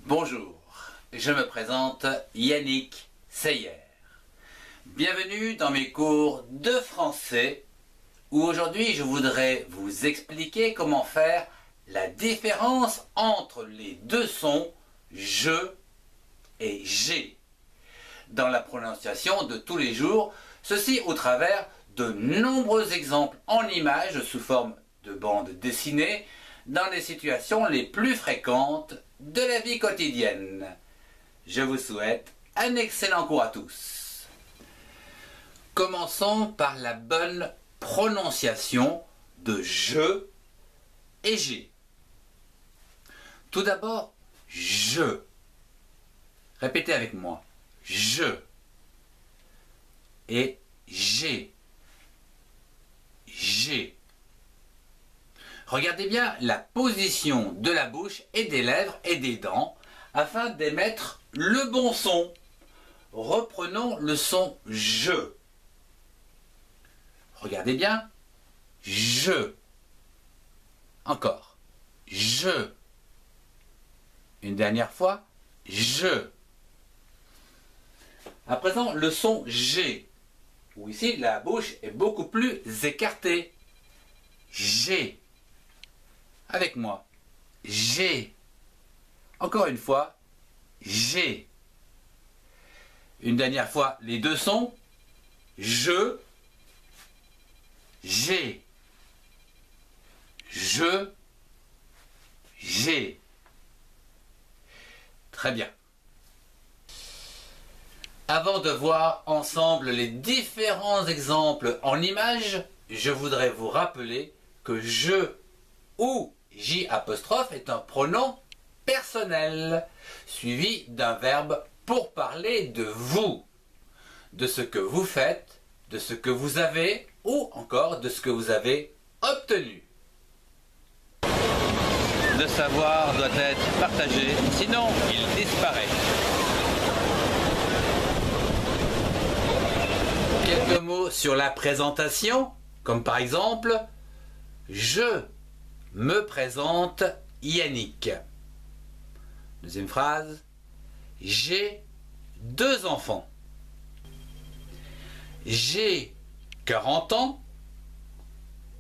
Bonjour, je me présente Yannick Seyer. Bienvenue dans mes cours de français où aujourd'hui je voudrais vous expliquer comment faire la différence entre les deux sons je et j'ai dans la prononciation de tous les jours, ceci au travers de nombreux exemples en images sous forme de bandes dessinées dans les situations les plus fréquentes de la vie quotidienne. Je vous souhaite un excellent cours à tous. Commençons par la bonne prononciation de je et j'ai. Tout d'abord, je. Répétez avec moi. Je et j'ai. J'ai. Regardez bien la position de la bouche et des lèvres et des dents afin d'émettre le bon son. Reprenons le son je. Regardez bien. Je. Encore. Je. Une dernière fois. Je. À présent, le son G, où ici la bouche est beaucoup plus écartée. G. Avec moi. J'ai. Encore une fois. J'ai. Une dernière fois, les deux sons. Je. J'ai. Je. J'ai. Très bien. Avant de voir ensemble les différents exemples en images, je voudrais vous rappeler que je ou J' est un pronom personnel, suivi d'un verbe pour parler de vous, de ce que vous faites, de ce que vous avez ou encore de ce que vous avez obtenu. Le savoir doit être partagé, sinon il disparaît. Quelques mots sur la présentation, comme par exemple « Je me présente Yannick ». Deuxième phrase « J'ai 2 enfants ». J'ai 40 ans.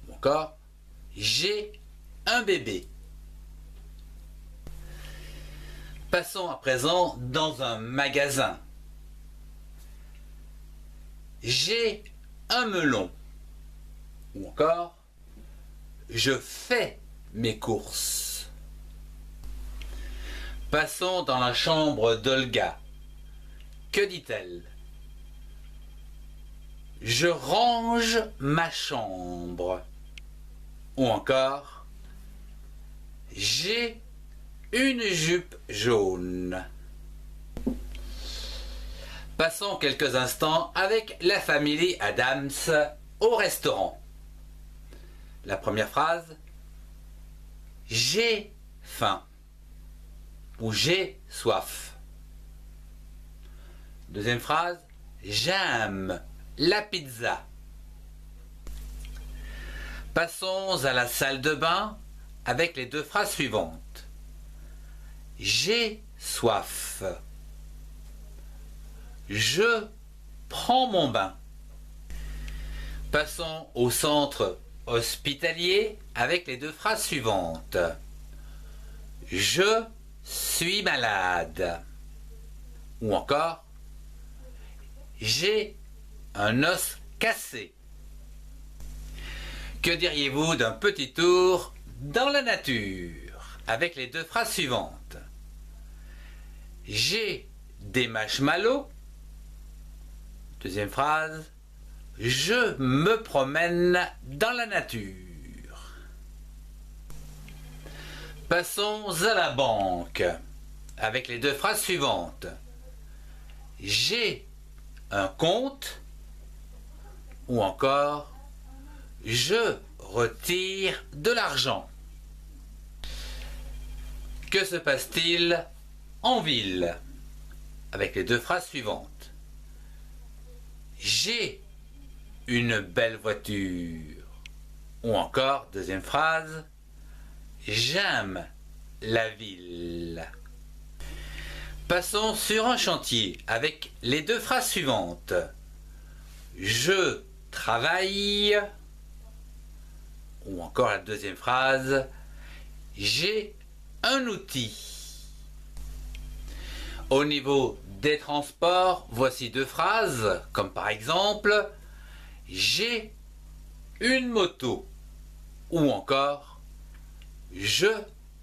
Ou encore « J'ai un bébé ». Passons à présent dans un magasin. J'ai un melon. Ou encore, je fais mes courses. Passons dans la chambre d'Olga. Que dit-elle? Je range ma chambre. Ou encore, j'ai une jupe jaune. Passons quelques instants avec la famille Adams au restaurant. La première phrase, j'ai faim ou j'ai soif. Deuxième phrase, j'aime la pizza. Passons à la salle de bain avec les 2 phrases suivantes. J'ai soif. Je prends mon bain. Passons au centre hospitalier avec les 2 phrases suivantes. Je suis malade. Ou encore, j'ai un os cassé. Que diriez-vous d'un petit tour dans la nature avec les 2 phrases suivantes? J'ai des marshmallows. Deuxième phrase, je me promène dans la nature. Passons à la banque avec les 2 phrases suivantes. J'ai un compte. Ou encore, je retire de l'argent. Que se passe-t-il en ville avec les 2 phrases suivantes? J'ai une belle voiture. Ou encore, deuxième phrase, j'aime la ville. Passons sur un chantier avec les deux phrases suivantes. Je travaille. Ou encore la deuxième phrase. J'ai un outil. Au niveau des transports, voici deux phrases, comme par exemple « J'ai une moto » ou encore « Je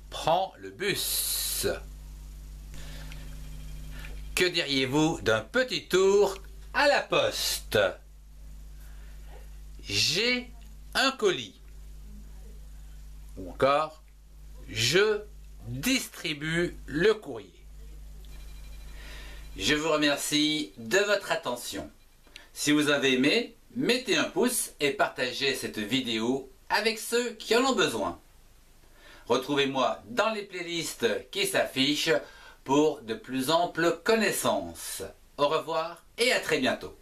prends le bus ». Que diriez-vous d'un petit tour à la poste? J'ai un colis. Ou encore, je distribue le courrier. Je vous remercie de votre attention. Si vous avez aimé, mettez un pouce et partagez cette vidéo avec ceux qui en ont besoin. Retrouvez-moi dans les playlists qui s'affichent pour de plus amples connaissances. Au revoir et à très bientôt.